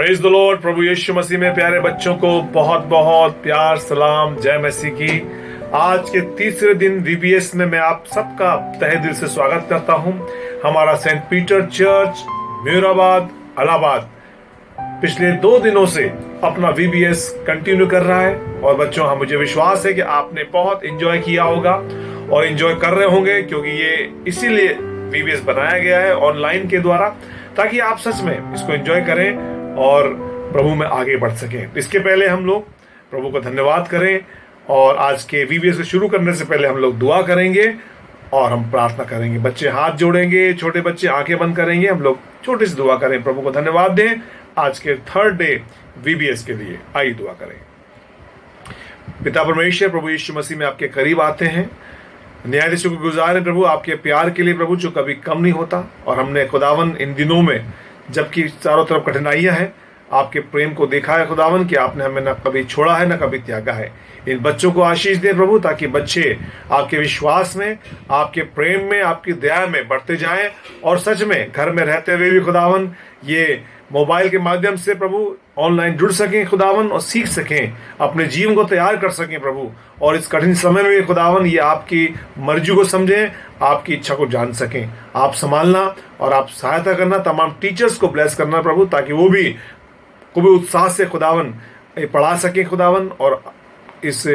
Praise the Lord. प्रभु यीशु मसीह में प्यारे बच्चों को बहुत बहुत प्यार, सलाम, जय मसीह की। आज के तीसरे दिन वीबीएस में मैं आप सबका तहे दिल से स्वागत करता हूं। हमारा सेंट पीटर चर्च म्यूराबाद इलाहाबाद पिछले 2 दिनों से अपना वीबीएस कंटिन्यू कर रहा है। और बच्चों, मुझे विश्वास है कि आपने बहुत एंजॉय किया होगा और एंजॉय कर रहे होंगे, क्योंकि ये इसीलिए वीबीएस बनाया गया है ऑनलाइन के द्वारा, ताकि आप सच में इसको एंजॉय करें और प्रभु में आगे बढ़ सकें। इसके पहले हम लोग प्रभु को धन्यवाद करें और आज के वीबीएस को शुरू करने से पहले हम लोग दुआ करेंगे और हम प्रार्थना करेंगे। बच्चे हाथ जोड़ेंगे, छोटे बच्चे आंखें बंद करेंगे, हम लोग छोटी सी दुआ करें, प्रभु को धन्यवाद दें आज के 3rd डे वीबीएस के लिए। आइए दुआ करें। पिता परमेश्वर, प्रभु यीशु मसीह में आपके करीब आते हैं, न्यायाधीशों को गुजार है प्रभु आपके प्यार के लिए प्रभु, जो कभी कम नहीं होता। और हमने खुदावन इन दिनों में, जबकि चारों तरफ कठिनाइयां हैं, आपके प्रेम को देखा है खुदावन कि आपने हमें न कभी छोड़ा है न कभी त्यागा है। इन बच्चों को आशीष दे प्रभु, ताकि बच्चे आपके विश्वास में, आपके प्रेम में, आपकी दया में बढ़ते जाएं और सच में घर में रहते हुए भी खुदावन ये मोबाइल के माध्यम से प्रभु ऑनलाइन जुड़ सकें खुदावन और सीख सकें, अपने जीवन को तैयार कर सकें प्रभु। और इस कठिन समय में भी खुदावन ये आपकी मर्जी को समझें, आपकी इच्छा को जान सकें। आप संभालना और आप सहायता करना, तमाम टीचर्स को ब्लेस करना प्रभु, ताकि वो भी खूब उत्साह से खुदावन पढ़ा सकें खुदावन और इस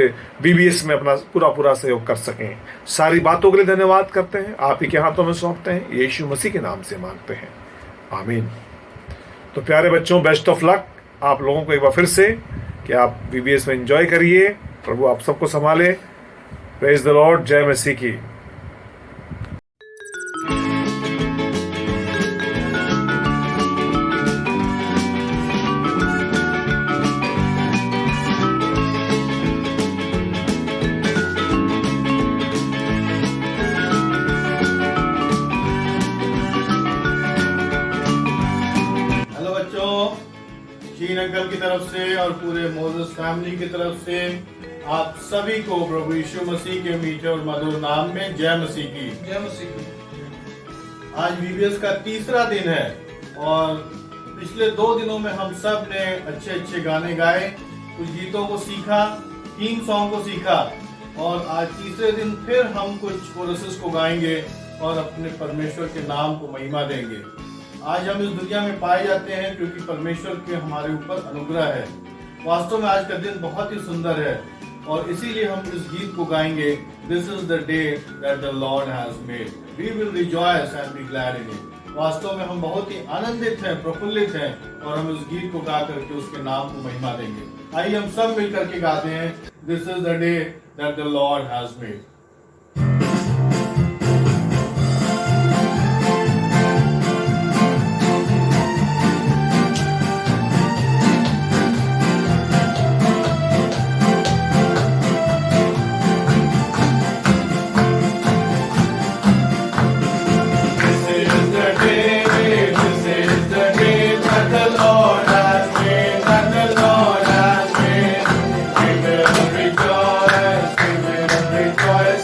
बीबीएस में अपना पूरा सहयोग कर सकें। सारी बातों के लिए धन्यवाद करते हैं, आप ही के हाथों में सौंपते हैं, यीशु मसीह के नाम से मांगते हैं, आमीन। तो प्यारे बच्चों, बेस्ट ऑफ लक आप लोगों को एक बार फिर से कि आप बीबीएस में एंजॉय करिए। प्रभु आप सबको संभाले। प्रेज द लॉर्ड, जय मसीह की। शीन अंकल की तरफ से और पूरे मोजेस फैमिली की तरफ से आप सभी को प्रभु यीशु मसीह के मीठे और मधुर नाम में जय मसीह की। जय मसीह की। आज वीबीएस का तीसरा दिन है और पिछले 2 दिनों में हम सब ने अच्छे अच्छे गाने गाए, कुछ गीतों को सीखा, थीम सॉन्ग को सीखा और आज तीसरे दिन फिर हम कुछ कोरसेस को गाएंगे और अपने परमेश्वर के नाम को महिमा देंगे। आज हम इस दुनिया में पाए जाते हैं क्योंकि परमेश्वर के हमारे ऊपर अनुग्रह है। वास्तव में आज का दिन बहुत ही सुंदर है और इसीलिए हम इस गीत को गाएंगे, this is the day that the Lord has made, we will rejoice and be glad in it. वास्तव में हम बहुत ही आनंदित हैं, प्रफुल्लित हैं और हम इस गीत को गा करके उसके नाम को महिमा देंगे। आइए हम सब मिलकर के गाते हैं, this is the day that the Lord has made. Rejoice,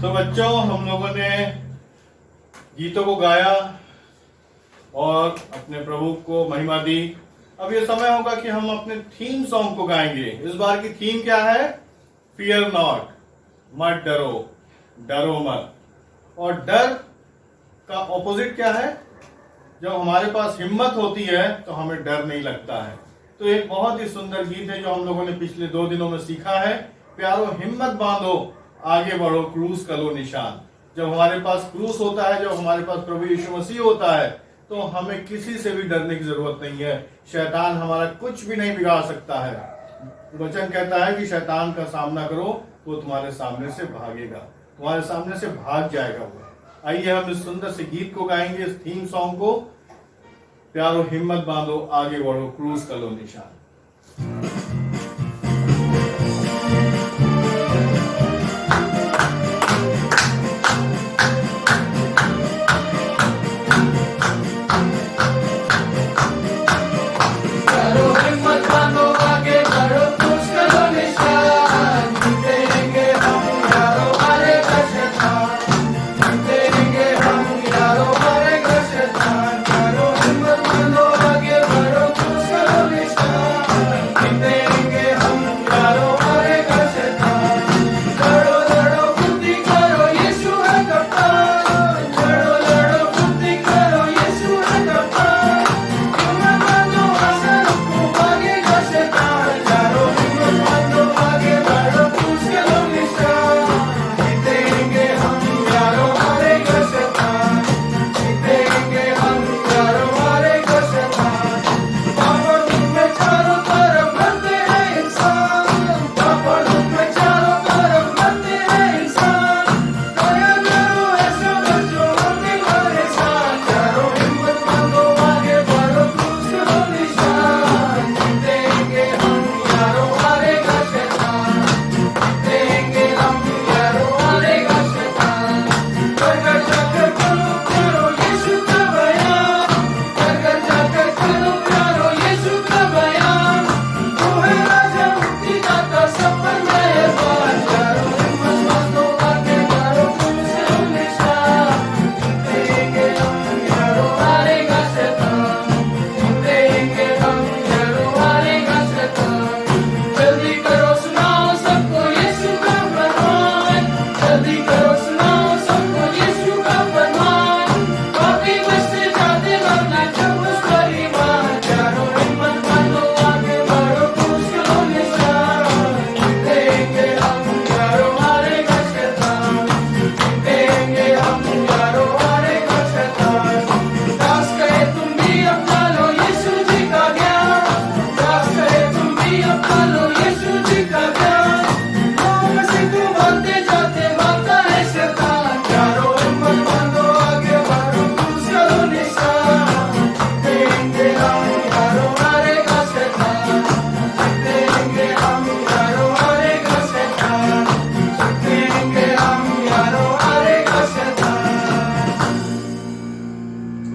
तो बच्चों, हम लोगों ने गीतों को गाया और अपने प्रभु को महिमा दी। अब ये समय होगा कि हम अपने थीम सॉन्ग को गाएंगे। इस बार की थीम क्या है? फियर नॉट, मत डरो, डरो मत। और डर का ऑपोजिट क्या है? जब हमारे पास हिम्मत होती है तो हमें डर नहीं लगता है। तो एक बहुत ही सुंदर गीत है जो हम लोगों ने पिछले 2 दिनों में सीखा है। प्यारो हिम्मत बांधो, आगे बढ़ो, क्रूस करो निशान। जब हमारे पास क्रूस होता है, जब हमारे पास प्रभु यीशु मसीह होता है, तो हमें किसी से भी डरने की जरूरत नहीं है। शैतान हमारा कुछ भी नहीं बिगाड़ सकता है। वचन कहता है कि शैतान का सामना करो, वो तुम्हारे सामने से भागेगा, तुम्हारे सामने से भाग जाएगा वो। आइए हम इस सुंदर से गीत को गाएंगे, इस थीम सॉन्ग को। प्यारो हिम्मत बांधो, आगे बढ़ो, क्रूस करो निशान।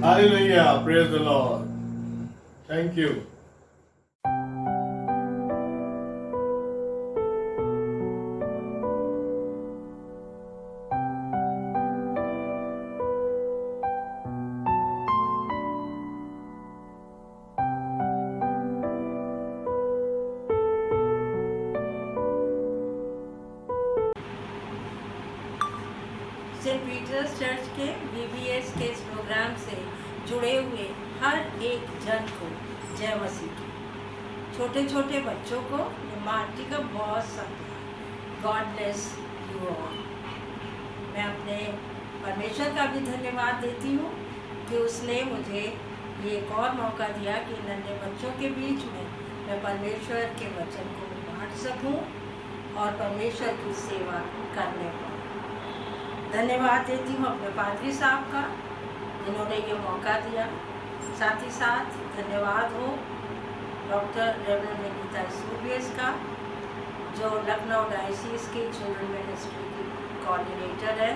Hallelujah. Praise the Lord. Thank you. Saint Peter's church के VBS के इस प्रोग्राम से जुड़े हुए हर एक जन को जय मसीह की। छोटे छोटे बच्चों को आंटी का बहुत सब गॉड ब्लेस यू ऑल। मैं अपने परमेश्वर का भी धन्यवाद देती हूँ कि उसने मुझे ये एक और मौका दिया कि नन्हे बच्चों के बीच में मैं परमेश्वर के वचन को बांट सकूँ और परमेश्वर की सेवा करने पाऊँ। धन्यवाद देती हूँ अपने पादरी साहब का जिन्होंने ये मौका दिया। साथ ही साथ धन्यवाद हो डॉक्टर रेवरेंड विनीता सूबियस का जो लखनऊ डायसिस की चिल्ड्रन मिनिस्ट्री की कोऑर्डिनेटर है।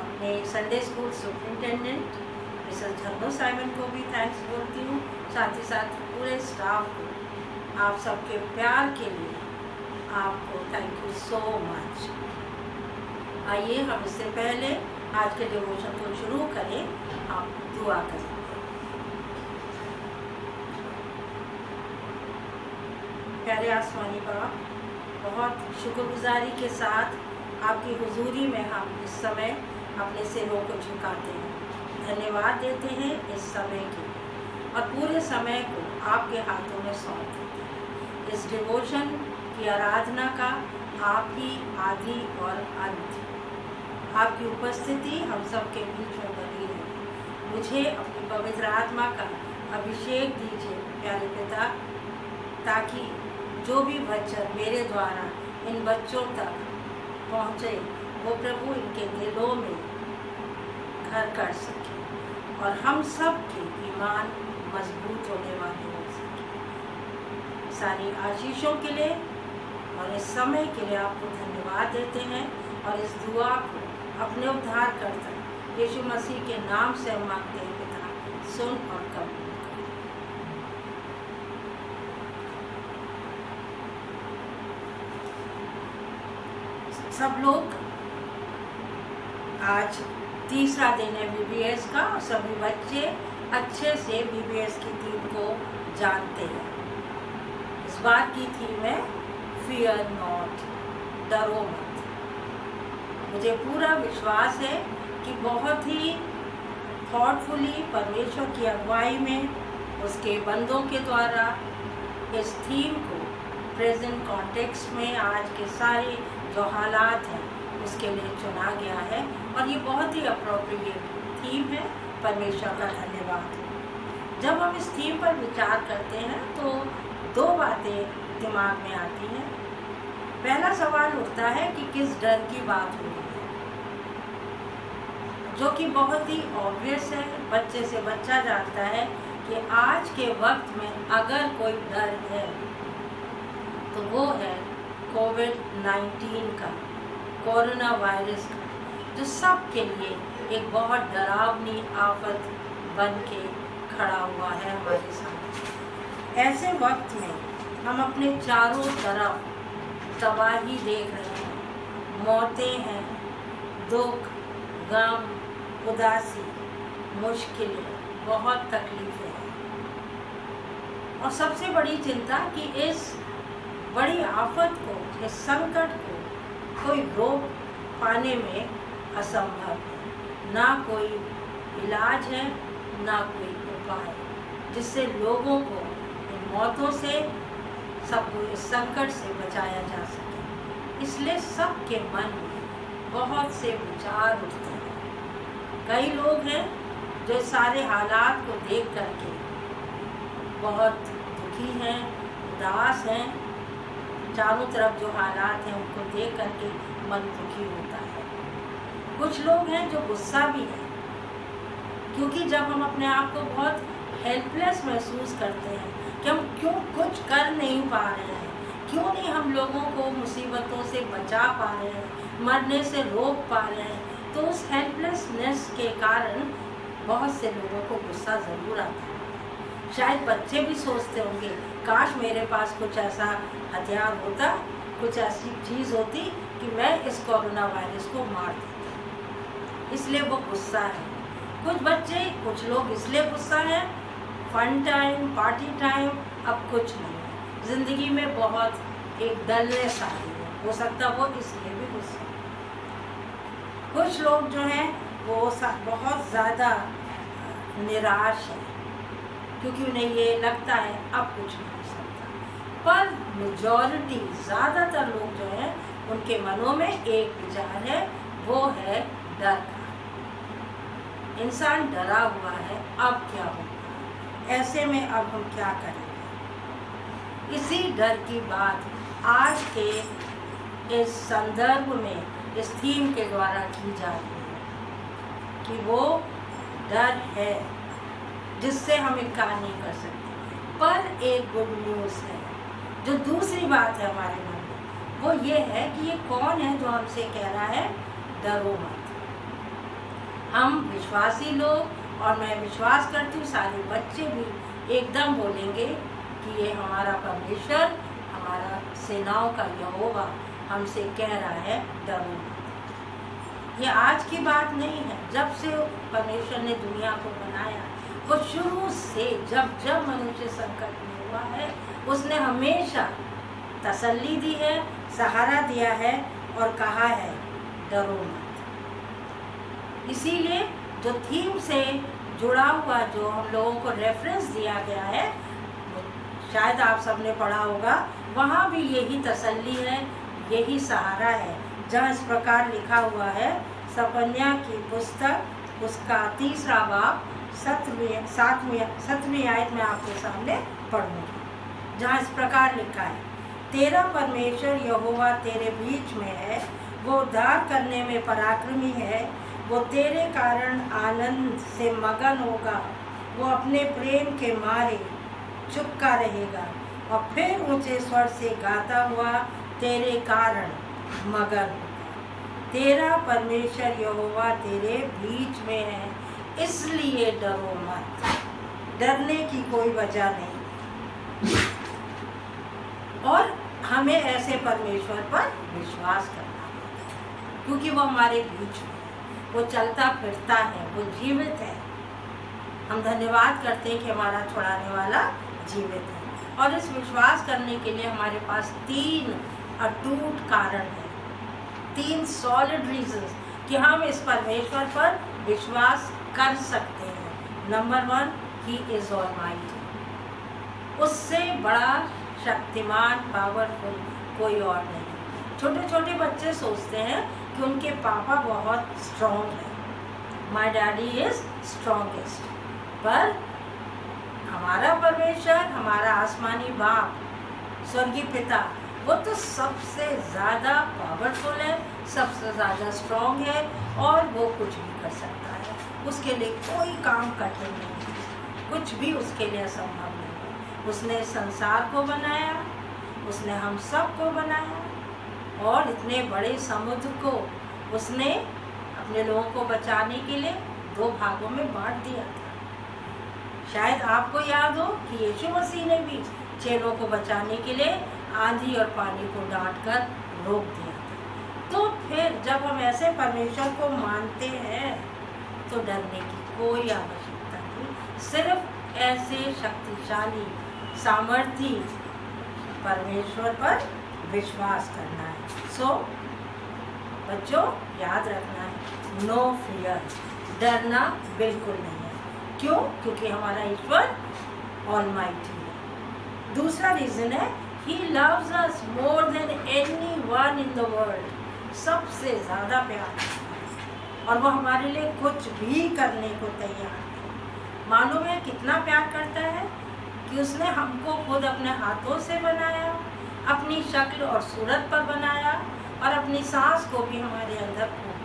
अपने Sunday school superintendent Mrs Jhanno Simon को भी थैंक्स बोलती हूँ। साथ ही साथ पूरे स्टाफ को आप सबके प्यार के लिए आपको थैंक यू सो मच। आइए हम इससे पहले आज के डिवोशन को शुरू करें। हम दुआ करें। प्यारे आसमानी बाप, बहुत शुक्रगुजारी के साथ आपकी हुजूरी में हम इस समय अपने सिरों को झुकाते हैं, धन्यवाद देते हैं इस समय के, और पूरे समय को आपके हाथों में सौंप देते हैं। इस डिवोशन की आराधना का आप ही आदि और अंत, आपकी उपस्थिति हम सब के बीच में बनी रहे। मुझे अपनी पवित्र आत्मा का अभिषेक दीजिए प्यारे पिता, ताकि जो भी वचन मेरे द्वारा इन बच्चों तक पहुँचे वो प्रभु इनके दिलों में घर कर सके और हम सब के ईमान मजबूत होने वाले हो सके। सारी आशीषों के लिए और इस समय के लिए आपको धन्यवाद देते हैं, और इस दुआ को अपने उद्धारकर्ता यीशु मसीह के नाम से हम मांगते हैं पिता, सुन और कबूल। सब लोग, आज तीसरा दिन है VBS का, और सभी बच्चे अच्छे से VBS की थीम को जानते हैं। इस बार की थीम है फियर नॉट, डरो मत। मुझे पूरा विश्वास है कि बहुत ही थॉटफुली परमेश्वर की अगुवाई में उसके बंदों के द्वारा इस थीम को प्रेजेंट कॉन्टेक्स्ट में आज के सारे जो हालात हैं उसके लिए चुना गया है, और ये बहुत ही अप्रोप्रिएट थीम है। परमेश्वर का धन्यवाद। जब हम इस थीम पर विचार करते हैं तो दो बातें दिमाग में आती हैं। पहला सवाल उठता है कि किस डर की बात हो रही है, जो कि बहुत ही ऑब्वियस है, बच्चे से बच्चा जानता है कि आज के वक्त में अगर कोई डर है तो वो है कोविड-19 का, कोरोना वायरस का, जो सब के लिए एक बहुत डरावनी आफत बन के खड़ा हुआ है हमारे सामने। ऐसे वक्त में हम अपने चारों तरफ तबाही देख रहे हैं, मौतें हैं, दुख, गम, उदासी, मुश्किलें, बहुत तकलीफें हैं, और सबसे बड़ी चिंता कि इस बड़ी आफत को, इस संकट को कोई रोक पाने में असंभव है। ना कोई इलाज है, ना कोई उपाय जिससे लोगों को इन मौतों से, सबको इस संकट से बचाया जा सके। इसलिए सबके मन में बहुत से विचार उठते हैं। कई लोग हैं जो सारे हालात को देख करके बहुत दुखी हैं, उदास हैं। चारों तरफ जो हालात हैं उनको देख करके मन दुखी होता है। कुछ लोग हैं जो गुस्सा भी हैं, क्योंकि जब हम अपने आप को बहुत हेल्पलेस महसूस करते हैं कि हम क्यों कुछ कर नहीं पा रहे हैं, क्यों नहीं हम लोगों को मुसीबतों से बचा पा रहे हैं, मरने से रोक पा रहे हैं, तो उस हेल्पलेसनेस के कारण बहुत से लोगों को गुस्सा ज़रूर आता है। शायद बच्चे भी सोचते होंगे, काश मेरे पास कुछ ऐसा हथियार होता, कुछ ऐसी चीज़ होती कि मैं इस कोरोना वायरस को मार देता। इसलिए वो गुस्सा है। कुछ बच्चे, कुछ लोग इसलिए गुस्सा है, फन टाइम, पार्टी टाइम, अब कुछ नहीं है, ज़िंदगी में बहुत एक डलनेस आ रही है, हो सकता वो इसलिए भी गुस्सा है। कुछ लोग जो हैं वो बहुत ज़्यादा निराश है, क्योंकि उन्हें ये लगता है अब कुछ नहीं हो सकता। पर मेजॉरिटी, ज़्यादातर लोग जो हैं उनके मनों में एक विचार है, वो है डर का। इंसान डरा हुआ है, अब क्या होगा, ऐसे में अब हम क्या करेंगे। इसी डर की बात आज के इस संदर्भ में, इस थीम के द्वारा की जा रही है कि वो डर है जिससे हम इनकार नहीं कर सकते। पर एक गुड न्यूज़ है, जो दूसरी बात है हमारे मन में, वो ये है कि ये कौन है जो हमसे कह रहा है डरो मत। हम विश्वासी लोग, और मैं विश्वास करती हूँ सारे बच्चे भी एकदम बोलेंगे कि ये हमारा परमेश्वर, हमारा सेनाओं का यहोवा हमसे कह रहा है डरो मत। ये आज की बात नहीं है। जब से परमेश्वर ने दुनिया को बनाया, वो शुरू से जब जब मनुष्य संकट में हुआ है, उसने हमेशा तसल्ली दी है, सहारा दिया है और कहा है डरो मत। इसीलिए जो थीम से जुड़ा हुआ जो हम लोगों को रेफरेंस दिया गया है, शायद आप सबने पढ़ा होगा, वहाँ भी यही तसल्ली है, यही सहारा है। जहाँ इस प्रकार लिखा हुआ है, सपन्या की पुस्तक उसका 3 बाब 7वीं आयत में आपके सामने पढ़ूंगी, जहाँ इस प्रकार लिखा है, तेरा परमेश्वर यहोवा तेरे बीच में है, वो उद्धार करने में पराक्रमी है, वो तेरे कारण आनंद से मगन होगा, वो अपने प्रेम के मारे चुपका रहेगा और फिर ऊंचे स्वर से गाता हुआ तेरे कारण मगन होगा। तेरा परमेश्वर यहोवा तेरे बीच में है, इसलिए डरो मत। डरने की कोई वजह नहीं। और हमें ऐसे परमेश्वर पर विश्वास करना है, क्योंकि वो हमारे बीच में, वो चलता फिरता है, वो जीवित है। हम धन्यवाद करते हैं कि हमारा छुड़ाने वाला जीवित है। और इस विश्वास करने के लिए हमारे पास 3 अटूट कारण हैं, 3 सॉलिड रीजंस कि हम इस परमेश्वर पर विश्वास कर सकते हैं। Number 1, he is almighty. उससे बड़ा शक्तिमान, पावरफुल कोई और नहीं। छोटे छोटे बच्चे सोचते हैं कि उनके पापा बहुत स्ट्रॉन्ग हैं, माई डैडी इज स्ट्रॉन्गेस्ट। पर हमारा परमेश्वर, हमारा आसमानी बाप, स्वर्गीय पिता, वो तो सबसे ज़्यादा पावरफुल है, सबसे ज़्यादा स्ट्रॉन्ग है और वो कुछ भी कर सकता है। उसके लिए कोई काम कठिन नहीं है, कुछ भी उसके लिए असंभव नहीं है। उसने संसार को बनाया, उसने हम सब को बनाया और इतने बड़े समुद्र को उसने अपने लोगों को बचाने के लिए 2 भागों में बांट दिया था। शायद आपको याद हो कि यीशु मसीह ने भी चेलों को बचाने के लिए आंधी और पानी को डांट कर रोक दिया था। तो फिर जब हम ऐसे परमेश्वर को मानते हैं तो डरने की कोई आवश्यकता नहीं। सिर्फ ऐसे शक्तिशाली, सामर्थी परमेश्वर पर विश्वास करना है। सो बच्चों, याद रखना है, नो फियर, डरना बिल्कुल नहीं है। क्यों? क्योंकि हमारा ईश्वर ऑलमाइटी है। दूसरा रीजन है, he loves us more than anyone in the world. सबसे ज़्यादा प्यार करता है और वो हमारे लिए कुछ भी करने को तैयार है। मालूम है कितना प्यार करता है कि उसने हमको खुद अपने हाथों से बनाया, अपनी शक्ल और सूरत पर बनाया और अपनी सांस को भी हमारे अंदर फूंक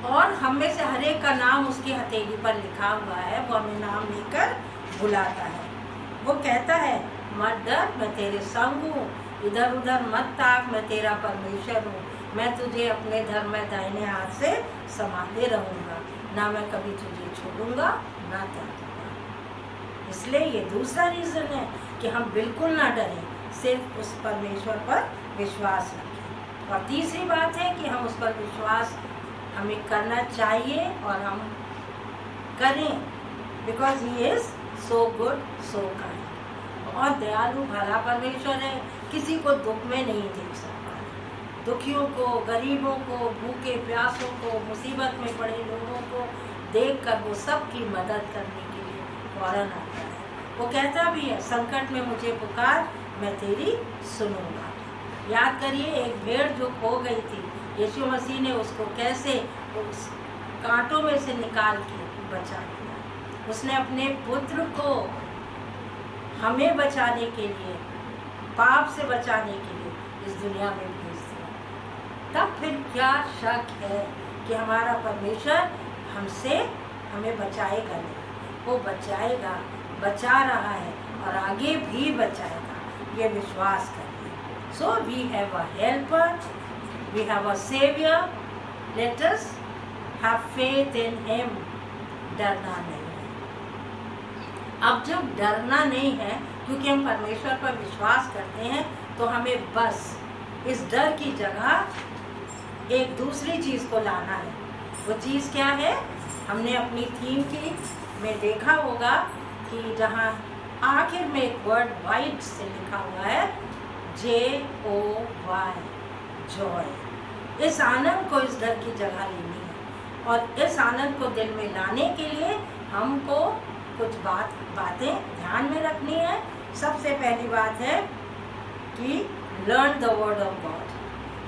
दिया। और हम में से हर एक का नाम उसकी हथेली पर लिखा हुआ है, वो हमें नाम लेकर बुलाता है। वो कहता है, मत डर, मैं तेरे संग हूँ, इधर उधर मत ताक, मैं तेरा परमेश्वर हूँ, मैं तुझे अपने धर्म में दाहिने हाथ से संभाले रहूँगा, ना मैं कभी तुझे छोड़ूंगा ना त्यागूंगा। इसलिए ये दूसरा रीज़न है कि हम बिल्कुल ना डरें, सिर्फ उस परमेश्वर पर विश्वास रखें। और तीसरी बात है कि हम उस पर विश्वास हमें करना चाहिए और हम करें, because he is so good, so kind. और दयालु भला परमेश्वर है, किसी को दुख में नहीं देख सकता। दुखियों को, गरीबों को, भूखे प्यासों को, मुसीबत में पड़े लोगों को देखकर वो सबकी मदद करने के लिए फौरन आता है। वो कहता भी है, संकट में मुझे पुकार, मैं तेरी सुनूंगा। याद करिए, एक भेड़ जो खो गई थी, यीशु मसीह ने उसको कैसे उस कांटों में से निकाल के बचा लिया। उसने अपने पुत्र को हमें बचाने के लिए, पाप से बचाने के लिए इस दुनिया में भेज दिया। तब फिर क्या शक है कि हमारा परमेश्वर हमसे हमें बचाएगा नहीं। वो बचाएगा, बचा रहा है और आगे भी बचाएगा, ये विश्वास करिए। So we have a helper, we have a saviour, let us have faith in him. डरना नहीं है। अब जब डरना नहीं है, क्योंकि हम परमेश्वर पर विश्वास करते हैं, तो हमें बस इस डर की जगह एक दूसरी चीज़ को लाना है। वो चीज़ क्या है? हमने अपनी थीम की में देखा होगा कि जहाँ आखिर में एक वर्ड वाइट से लिखा हुआ है JOY, जॉय। इस आनंद को इस डर की जगह लेनी है और इस आनंद को दिल में लाने के लिए हमको कुछ बातें ध्यान में रखनी है। सबसे पहली बात है कि learn the word of God.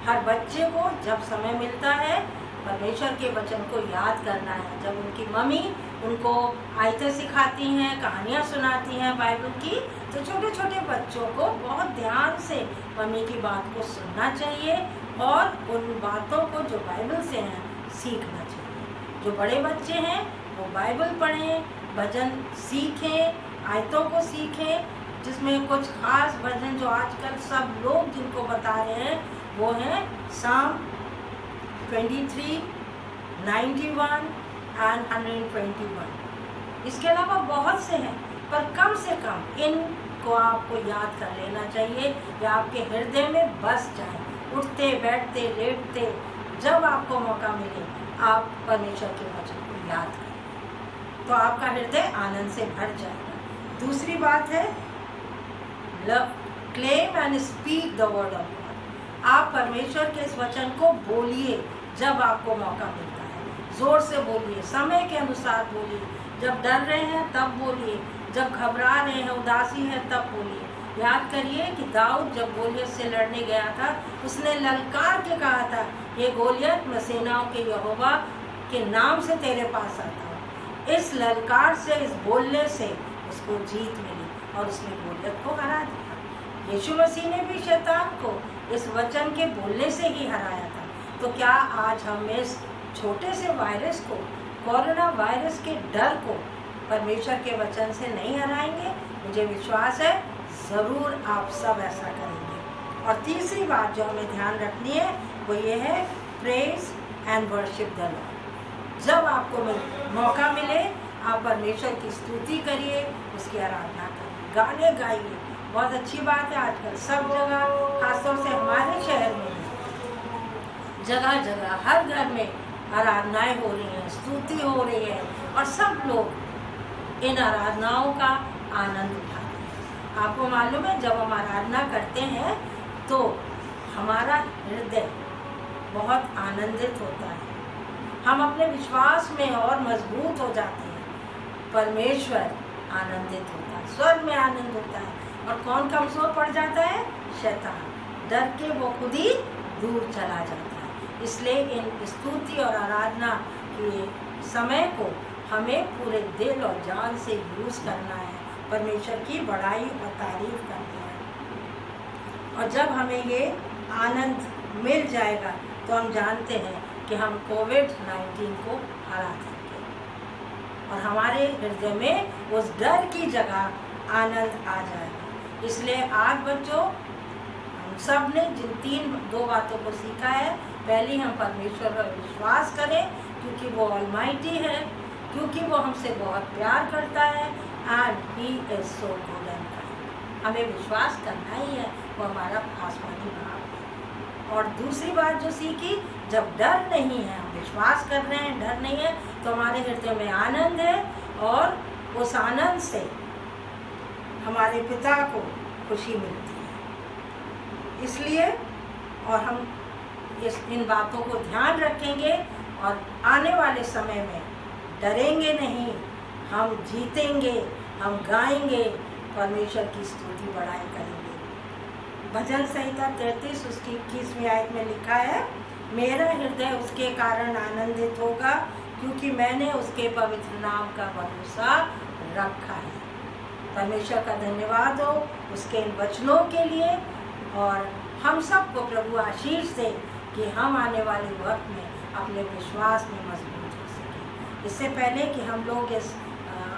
हर बच्चे को जब समय मिलता है परमेश्वर के वचन को याद करना है। जब उनकी मम्मी उनको आयतें सिखाती हैं, कहानियाँ सुनाती हैं बाइबल की, तो छोटे छोटे बच्चों को बहुत ध्यान से मम्मी की बात को सुनना चाहिए और उन बातों को जो बाइबल से हैं सीखना चाहिए। जो बड़े बच्चे हैं वो बाइबल पढ़ें, भजन सीखें, आयतों को सीखें, जिसमें कुछ खास भजन जो आजकल सब लोग जिनको बता रहे हैं वो हैं साम 23, 91 एंड 121। इसके अलावा बहुत से हैं, पर कम से कम इनको आपको याद कर लेना चाहिए या आपके हृदय में बस जाए। उठते बैठते लेटते जब आपको मौका मिले आप परमेश्वर के वचन को याद करें तो आपका हृदय आनंद से भर जाएगा। दूसरी बात है claim and speak the word of God. आप परमेश्वर के इस वचन को बोलिए जब आपको मौका मिलता है, जोर से बोलिए, समय के अनुसार बोलिए। जब डर रहे हैं तब बोलिए, जब घबरा रहे हैं, उदासी है तब बोलिए। याद करिए कि दाऊद जब गोलियत से लड़ने गया था उसने ललकार के कहा था, ये गोलियत मैं सेनाओं के यहोवा के नाम से तेरे पास आता हूँ। इस ललकार से, इस बोलने से उसको जीत मिली और उसने गोलियत को हरा दिया। यीशु मसीह ने भी शैतान को इस वचन के बोलने से ही हराया था। तो क्या आज हम इस छोटे से वायरस को, कोरोना वायरस के डर को परमेश्वर के वचन से नहीं हराएंगे? मुझे विश्वास है ज़रूर आप सब ऐसा करेंगे। और तीसरी बात जो हमें ध्यान रखनी है वो ये है praise and worship the Lord. जब आपको मौका मिले आप परमेश्वर की स्तुति करिए, उसकी आराधना करिए, गाने गाइए। बहुत अच्छी बात है आजकल सब जगह, खासतौर से हमारे शहर में जगह जगह हर घर में आराधनाएं हो रही हैं, स्तुति हो रही है और सब लोग इन आराधनाओं का आनंद उठा रहे हैं। आपको मालूम है जब हम आराधना करते हैं तो हमारा हृदय बहुत आनंदित होता है, हम अपने विश्वास में और मजबूत हो जाते हैं। परमेश्वर आनंदित होता है, स्वर्ग में आनंद होता है। और कौन कमजोर पड़ जाता है? शैतान। डर के वो खुद ही दूर चला जाता है। इसलिए इन स्तुति और आराधना के समय को हमें पूरे दिल और जान से यूज़ करना है, परमेश्वर की बड़ाई और तारीफ करनी है। और जब हमें ये आनंद मिल जाएगा तो हम जानते हैं कि हम कोविड-19 को हरा देंगे और हमारे हृदय में उस डर की जगह आनंद आ जाएगा। इसलिए आज बच्चों हम सब ने जिन दो बातों को सीखा है, पहली हम परमेश्वर पर विश्वास करें क्योंकि वो ऑलमाइटी है, क्योंकि वो हमसे बहुत प्यार करता है and he is so good and kind. हमें विश्वास करना ही है, वो हमारा आसमानी बाप है। और दूसरी बात जो सीखी, जब डर नहीं है, हम विश्वास कर रहे हैं, डर नहीं है, तो हमारे हृदय में आनंद है और उस आनंद से हमारे पिता को खुशी मिलती है। इसलिए और हम इन बातों को ध्यान रखेंगे और आने वाले समय में डरेंगे नहीं, हम जीतेंगे, हम गाएंगे, परमेश्वर की स्तुति बढ़ाई करेंगे। भजन संहिता 33 उसकी 21वीं आयत में लिखा है, मेरा हृदय उसके कारण आनंदित होगा क्योंकि मैंने उसके पवित्र नाम का भरोसा रखा है। परमेश्वर का धन्यवाद हो उसके इन वचनों के लिए और हम सबको प्रभु आशीष दे कि हम आने वाले वक्त में अपने विश्वास में मजबूत हो सकें। इससे पहले कि हम लोग इस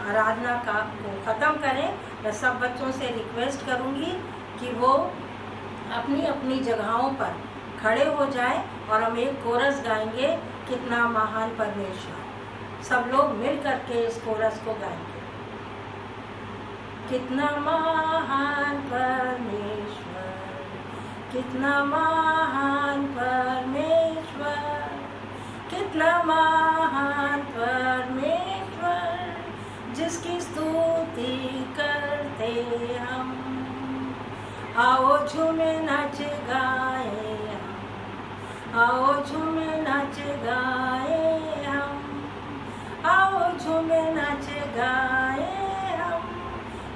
आराधना को ख़त्म करें, मैं सब बच्चों से रिक्वेस्ट करूंगी कि वो अपनी अपनी जगहों पर खड़े हो जाएं और हम एक कोरस गाएंगे, कितना महान परमेश्वर। सब लोग मिल करके इस कोरस को गाएंगे। कितना महान परमेश्वर, कितना महान परमेश्वर, झूमे नाच गाए आओ झूमे नाच गाए हम आओ झूमे नाच गाए हम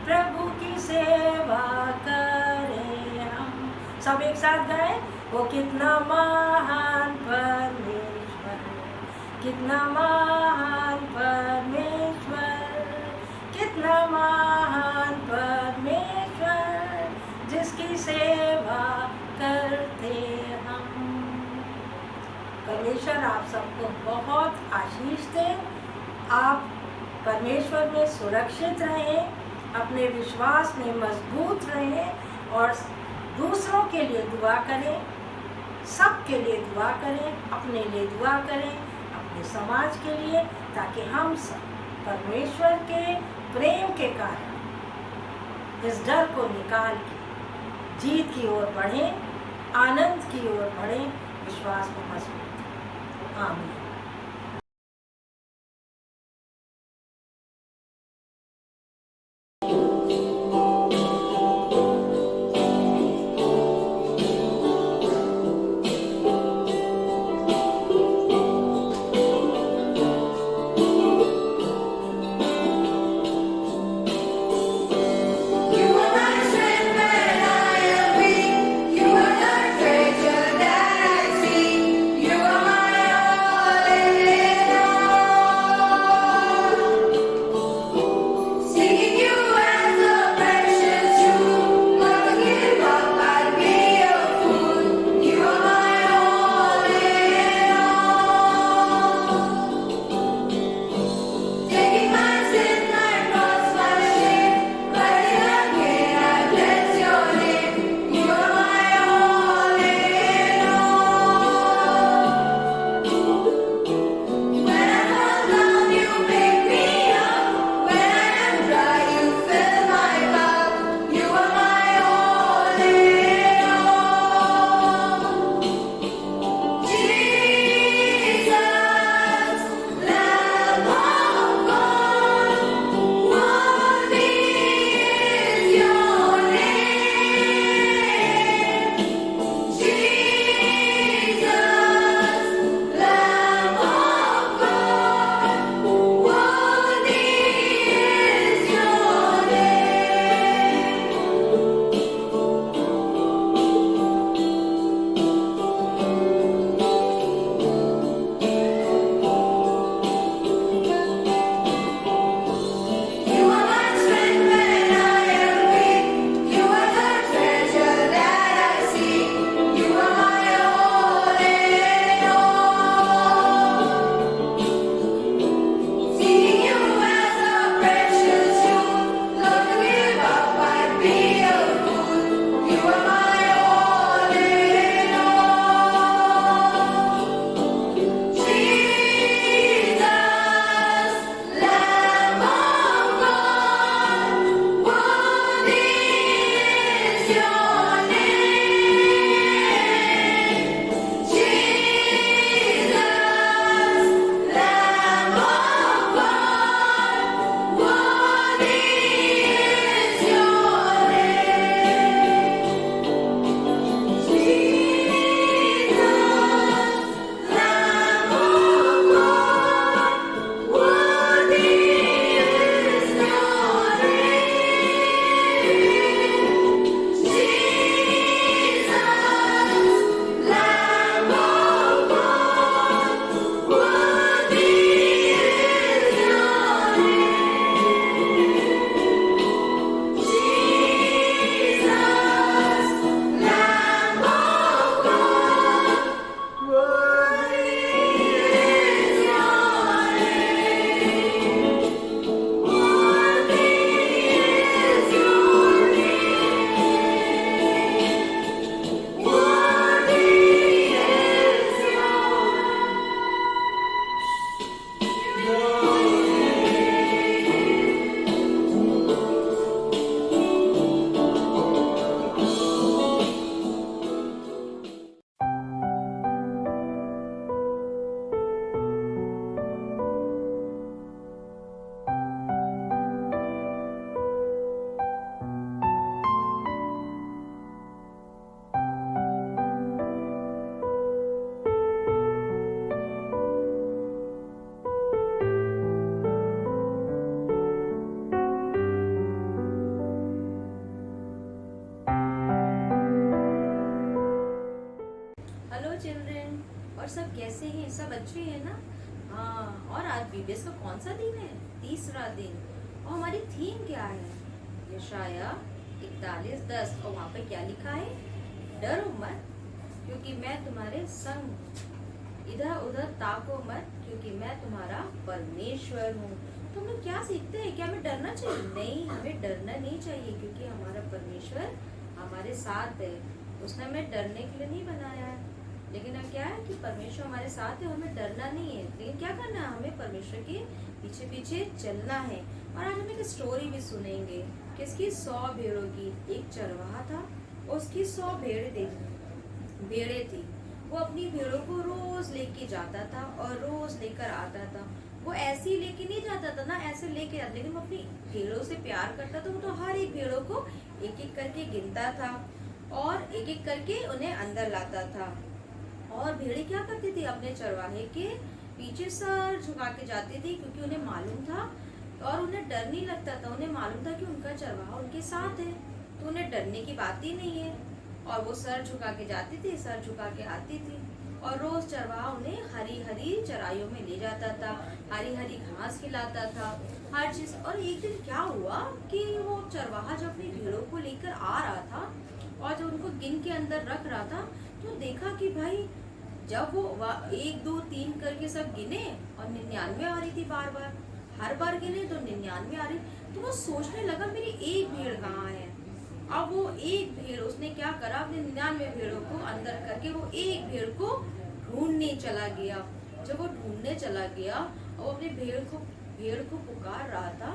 प्रभु की सेवा करें हम। सब एक साथ गाए। वो कितना महान परमेश्वर, कितना महान परमेश्वर, कितना महान परमेश्वर, जिसकी सेवा करते हम। परमेश्वर आप सबको बहुत आशीष दे। आप परमेश्वर में सुरक्षित रहें, अपने विश्वास में मजबूत रहें और दूसरों के लिए दुआ करें, सबके लिए दुआ करें, अपने लिए दुआ करें, अपने समाज के लिए, ताकि हम सब परमेश्वर के प्रेम के कारण इस डर को निकाल के जीत की ओर बढ़ें, आनंद की ओर बढ़ें, विश्वास में मजबूत रहें। आमीन। You are my strength when I am weak. You are the treasure that I see. You are my all hello children, और सब कैसे हैं? सब अच्छे हैं ना? हाँ, और आज बीबीएस का कौन सा दिन है? तीसरा दिन। और हमारी थीम क्या है? यशाया 41:10। और वहाँ पे क्या लिखा है? डरो मत क्योंकि मैं तुम्हारे संग, इधर उधर ताको मत क्योंकि मैं तुम्हारा परमेश्वर हूँ। तो हम लोग क्या सीखते हैं? क्या हमें डरना चाहिए? नहीं, हमें डरना नहीं चाहिए क्योंकि हमारा परमेश्वर हमारे साथ है। उसने हमें डरने के लिए नहीं बनाया है, लेकिन अब क्या है कि परमेश्वर हमारे साथ है, हमें डरना नहीं है। लेकिन क्या करना है? हमें परमेश्वर के पीछे पीछे चलना है। और आज हम एक स्टोरी भी सुनेंगे किसकी? 100 भेड़ों की। एक चरवाहा था, उसकी 100 भेड़ें थी। वो अपनी भेड़ों को रोज लेके जाता था और रोज लेकर आता था। वो ऐसे ही लेके नहीं जाता था ना, ऐसे लेके जाता, लेकिन वो अपनी भेड़ों से प्यार करता था। वो तो हर एक भेड़ों को एक एक करके गिनता था और एक एक करके उन्हें अंदर लाता था। और भेड़ें क्या करती थी? अपने चरवाहे के पीछे सर झुका के जाती थी क्योंकि उन्हें मालूम था और उन्हें डर नहीं लगता था। उन्हें मालूम था कि उनका चरवाहा उनके साथ है, तो उन्हें डरने की बात ही नहीं है। और वो सर झुका के जाती थी, सर झुका के आती थी। और रोज चरवाहा उन्हें हरी हरी चराइयों में ले जाता था, हरी हरी घास खिलाता था, हर चीज। और एक दिन क्या हुआ कि वो चरवाहा जब अपनी भेड़ों को लेकर आ रहा था और जब उनको गिन के अंदर रख रहा था, तो देखा कि भाई जब वो 1 2 3 करके सब गिने और 99 आ रही थी। बार बार हर बार गिने तो 99 आ रही। तो वो सोचने लगा मेरी एक भेड़ कहाँ है। अब वो एक भेड़, उसने क्या करा, अपने 99 भेड़ों को अंदर करके वो एक भेड़ को ढूंढने चला गया। जब वो ढूंढने चला गया और अपने भेड़ को पुकार रहा था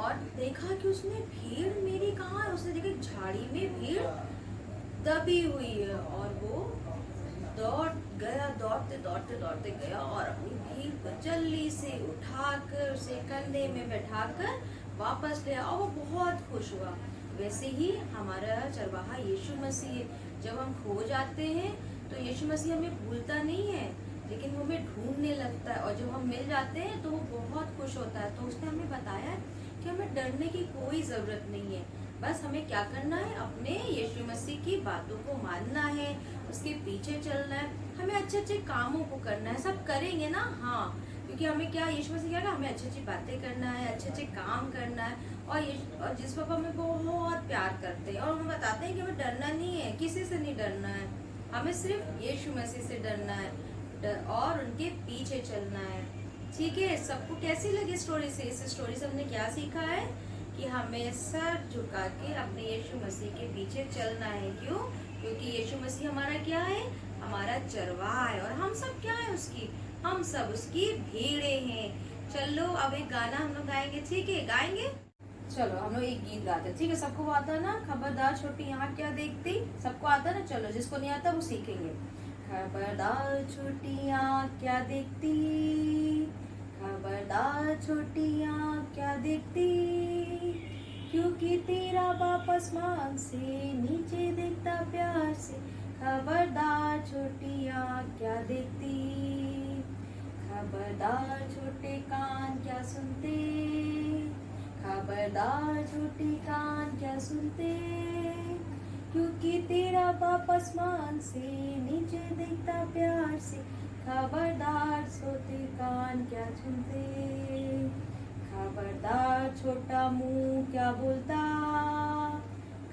और देखा कि उसने भेड़ मेरी कहाँ है। उसने देखा झाड़ी में भेड़ दबी हुई है और वो दौड़ते गया और अपनी भीड़ को जल्दी से उठाकर उसे कंधे में बैठाकर वापस ले आया और वो बहुत खुश हुआ। वैसे ही हमारा चरवाहा यीशु मसीह है। जब हम खो जाते हैं तो यीशु मसीह हमें भूलता नहीं है, लेकिन वो हमें ढूंढने लगता है। और जब हम मिल जाते हैं तो वो बहुत खुश होता है। तो उसने हमें बताया कि हमें डरने की कोई जरूरत नहीं है। बस हमें क्या करना है? अपने यीशु मसीह की बातों को मानना है, उसके पीछे चलना है, हमें अच्छे अच्छे कामों को करना है। सब करेंगे ना? हाँ, क्योंकि हमें क्या, यीशु मसीह क्या, हमें अच्छी अच्छी बातें करना है, अच्छे अच्छे काम करना है। और जिस पापा हमें बहुत प्यार करते हैं और हमें बताते हैं कि हमें डरना नहीं है, किसी से नहीं डरना है, हमें सिर्फ यीशु मसीह से डरना है और उनके पीछे चलना है। ठीक है? सबको कैसी लगी स्टोरी से? इस स्टोरी से हमने क्या सीखा है कि हमें सर झुका के अपने यीशु मसीह के पीछे चलना है। क्यों? क्योंकि यीशु मसीह हमारा क्या है? हमारा चरवाहा है। और हम सब क्या है? उसकी, हम सब उसकी भेड़े हैं। चलो अब एक गाना हम लोग गाएंगे। ठीक है? गाएंगे? चलो हम लोग एक गीत गाते हैं। ठीक है? सबको आता है ना? खबरदार छोटी यहाँ क्या देखती? सबको आता है ना? चलो, जिसको नहीं आता वो सीखेंगे। खबरदार छोटी यहाँ क्या देखती, खबरदार छोटी यहाँ क्या देखती, क्योंकि तेरा बाप आसमान से नीचे देखता प्यार से। खबरदार छोटी यहाँ क्या देखती, खबरदार छोटे कान क्या सुनते, खबरदार छोटे कान क्या सुनते, क्योंकि तेरा बाप आसमान से नीचे देखता प्यार से। खबरदार छोटे कान क्या सुनते, खबरदार छोटा मुंह क्या बोलता,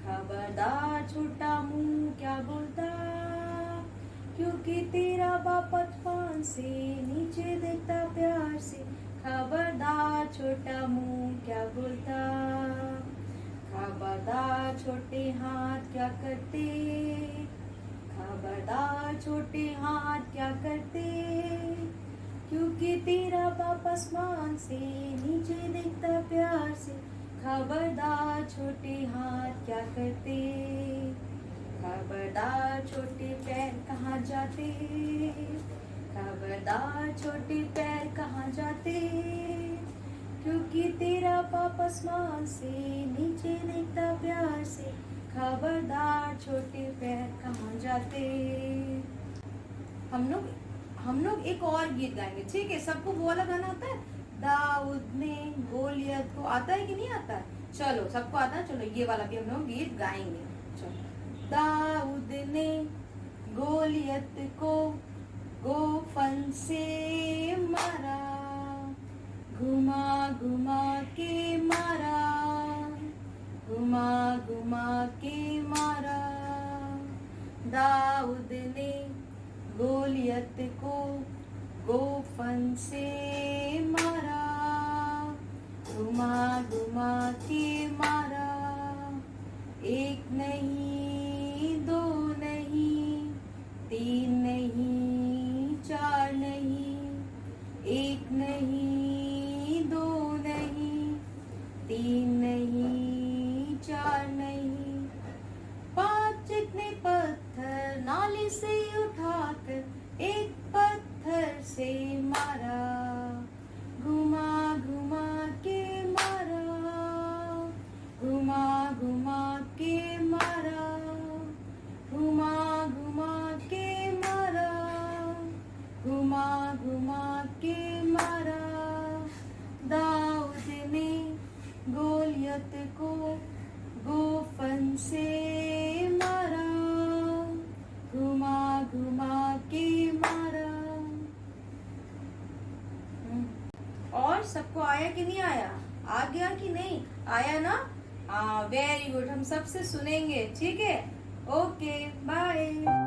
खबरदार छोटा मुंह क्या बोलता, क्योंकि तेरा बाप आसमान से नीचे देखता प्यार से। खबरदार छोटा मुंह क्या बोलता, खबरदार छोटे हाथ क्या करते, खबरदार छोटे हाथ क्या करते, क्योंकि तेरा बाप आसमान से नीचे देखता प्यार से। खबरदार छोटे हाथ क्या करते, खबरदार छोटे पैर कहाँ जाते, खबरदार छोटे पैर कहाँ जाते, क्योंकि तेरा बाप आसमान से नीचे देखता प्यार से। खबरदार छोटे पैर कहाँ जाते। हम लोग एक और गीत गाएंगे। ठीक है? सबको वो वाला गाना आता है, दाऊद ने गोलियत को, आता है कि नहीं आता है? चलो, सबको आता है। चलो ये वाला भी हम लोग गीत गाएंगे। चलो। दाऊद ने गोलियत को गोफन से मारा, घुमा घुमा के मारा, घुमा घुमा के मारा। दाऊद ने गोलियत को गोफन से मारा, घुमा घुमा के मारा। एक नहीं, दो नहीं, तीन नहीं, चार नहीं, एक नहीं, दो नहीं, तीन नहीं, चार नहीं, पांच चिकने पत्थर नाले से उठाकर एक पत्थर से मारा, घुमा घुमा के मारा, घुमा घुमा के मारा, घुमा घुमा के मारा, घुमा घुमा के मारा। दाऊद ने गोलियत को गोफन से मारा, घुमा घुमा के मारा। और सबको आया कि नहीं आया? आ गया कि नहीं? आया ना? हाँ, वेरी गुड। हम सबसे सुनेंगे, ठीक है? Okay, bye.